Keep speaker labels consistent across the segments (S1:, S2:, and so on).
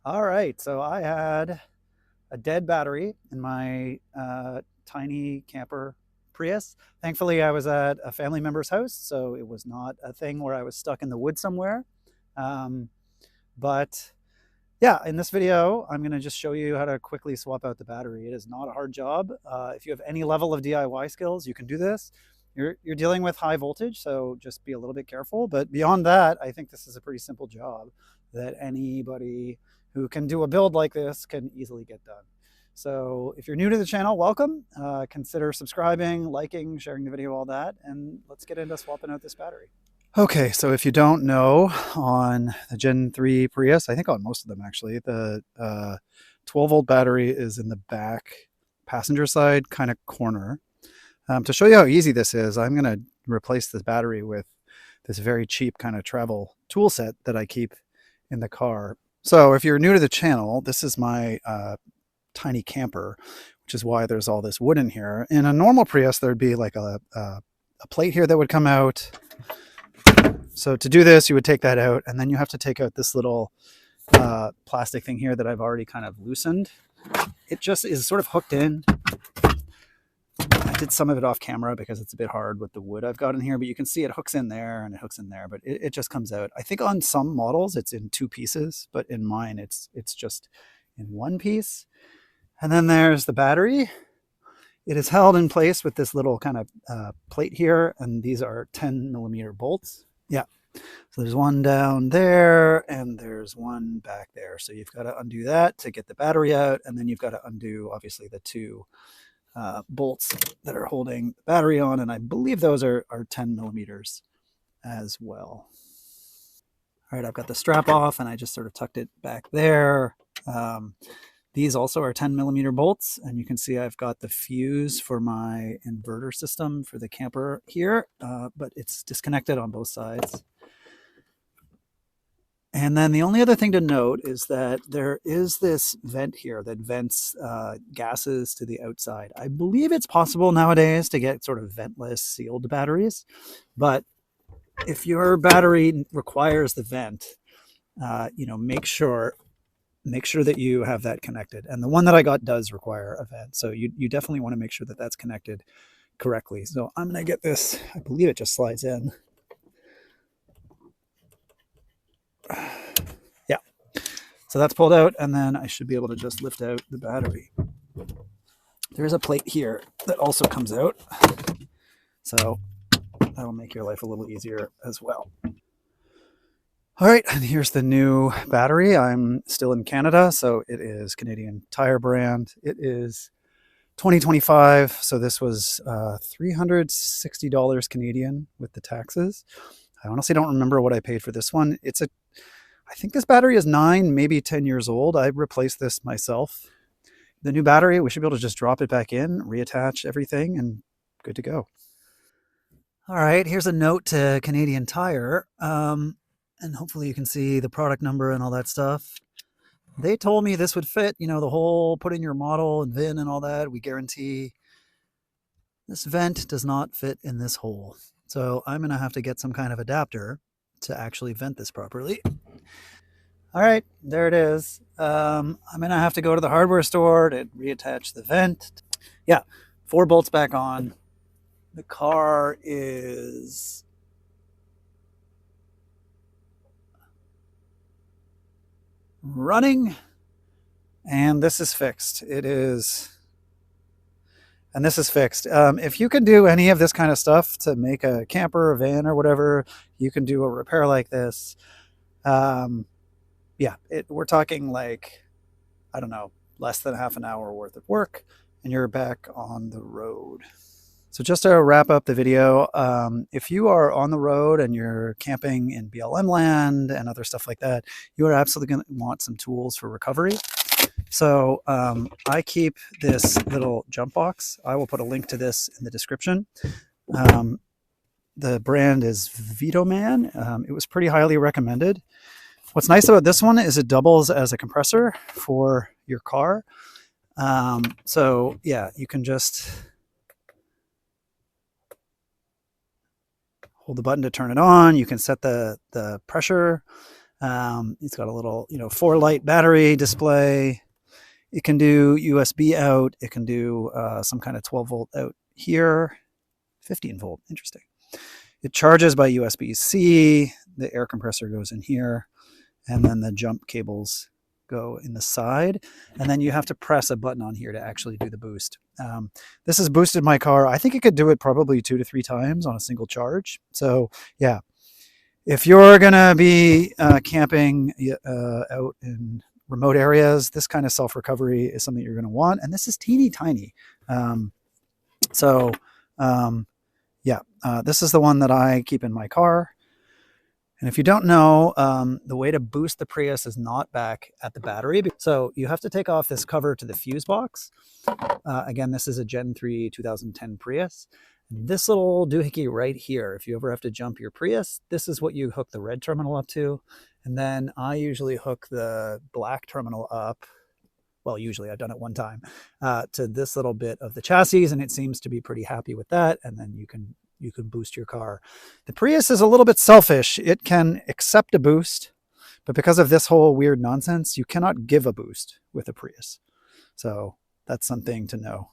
S1: All right, so I had a dead battery in my tiny camper Prius. Thankfully, I was at a family member's house, so it was not a thing where I was stuck in the woods somewhere. Um, but yeah, in this video, I'm going to just show you how to quickly swap out the battery. It is not a hard job. If you have any level of DIY skills, you can do this. You're dealing with high voltage, so just be a little bit careful. But beyond that, I think this is a pretty simple job that anybody who can do a build like this can easily get done. So if you're new to the channel, welcome. Consider subscribing, liking, sharing the video, all that, and let's get into swapping out this battery. Okay, so if you don't know, on the Gen 3 Prius, I think on most of them actually, the 12-volt battery is in the back passenger side kind of corner. To show you how easy this is, I'm going to replace this battery with this very cheap kind of travel tool set that I keep in the car. So if you're new to the channel, this is my tiny camper, which is why there's all this wood in here. In a normal Prius, there'd be like a plate here that would come out. So to do this, you would take that out, and then you have to take out this little plastic thing here that I've already kind of loosened. It just is sort of hooked in. I did some of it off camera because it's a bit hard with the wood I've got in here, but you can see it hooks in there and it hooks in there, but it just comes out. I think on some models it's in 2 pieces, but in mine it's just in 1 piece. And then there's the battery. It is held in place with this little kind of plate here, and these are 10mm bolts. Yeah, so there's one down there and there's one back there. So you've got to undo that to get the battery out, and then you've got to undo obviously the 2 bolts that are holding the battery on, and I believe those are 10mm as well. All right, I've got the strap off and I just sort of tucked it back there. These also are 10mm bolts, and you can see I've got the fuse for my inverter system for the camper here, but it's disconnected on both sides. And then the only other thing to note is that there is this vent here that vents gases to the outside. I believe it's possible nowadays to get sort of ventless sealed batteries, but if your battery requires the vent, make sure that you have that connected. And the one that I got does require a vent, so you definitely want to make sure that that's connected correctly. So I'm going to get this, I believe it just slides in. Yeah, so that's pulled out, and then I should be able to just lift out the battery. There's a plate here that also comes out, so that'll make your life a little easier as well. All right, and here's the new battery. I'm still in Canada, so it is Canadian Tire brand. It is 2025, so this was $360 Canadian with the taxes. I honestly don't remember what I paid for this one. I think this battery is 9, maybe 10 years old. I replaced this myself. The new battery, we should be able to just drop it back in, reattach everything, and good to go. All right, here's a note to Canadian Tire. And hopefully you can see the product number and all that stuff. They told me this would fit, the whole put in your model and VIN and all that. We guarantee. This vent does not fit in this hole. So I'm going to have to get some kind of adapter to actually vent this properly. All right, there it is. I'm going to have to go to the hardware store to reattach the vent. Yeah, 4 bolts back on. The car is running, and this is fixed. It is, and this is fixed. If you can do any of this kind of stuff to make a camper, a van, or whatever, you can do a repair like this. Yeah, we're talking like, I don't know, less than half an hour worth of work, and you're back on the road. So just to wrap up the video, if you are on the road and you're camping in BLM land and other stuff like that, you are absolutely going to want some tools for recovery. So I keep this little jump box. I will put a link to this in the description. The brand is Vitoman. It was pretty highly recommended. What's nice about this one is it doubles as a compressor for your car. So yeah, you can just hold the button to turn it on. You can set the pressure. It's got a little, 4-light battery display. It can do USB out. It can do some kind of 12-volt out here. 15-volt, interesting. It charges by USB-C. The air compressor goes in here, and then the jump cables go in the side, and then you have to press a button on here to actually do the boost. This has boosted my car. I think it could do it probably 2 to 3 times on a single charge. So yeah, if you're gonna be camping out in remote areas, this kind of self-recovery is something you're gonna want, and this is teeny tiny. So yeah, this is the one that I keep in my car. And if you don't know, the way to boost the Prius is not back at the battery. So you have to take off this cover to the fuse box. Again, this is a Gen 3 2010 Prius. And this little doohickey right here, if you ever have to jump your Prius, this is what you hook the red terminal up to. And then I usually hook the black terminal up. Well, usually I've done it one time to this little bit of the chassis, and it seems to be pretty happy with that. And then you can boost your car. The Prius is a little bit selfish. It can accept a boost, but because of this whole weird nonsense, you cannot give a boost with a Prius. So that's something to know.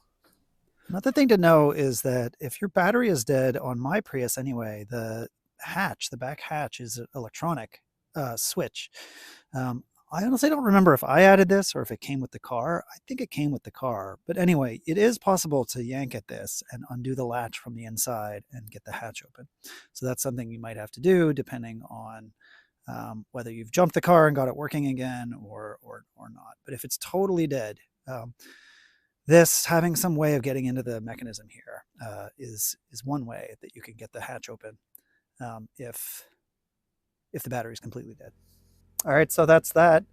S1: Another thing to know is that if your battery is dead, on my Prius anyway, the back hatch is an electronic switch. I honestly don't remember if I added this or if it came with the car. I think it came with the car. But anyway, it is possible to yank at this and undo the latch from the inside and get the hatch open. So that's something you might have to do depending on whether you've jumped the car and got it working again or not. But if it's totally dead, this having some way of getting into the mechanism here is one way that you can get the hatch open if the battery is completely dead. All right, so that's that.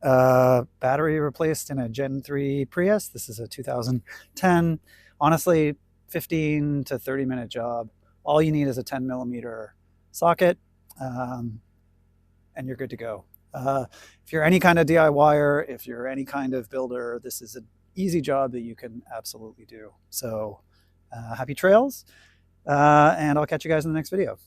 S1: Battery replaced in a Gen 3 Prius. This is a 2010. Honestly, 15 to 30 minute job. All you need is a 10 millimeter socket, and you're good to go. If you're any kind of DIYer, if you're any kind of builder, this is an easy job that you can absolutely do. So happy trails, and I'll catch you guys in the next video.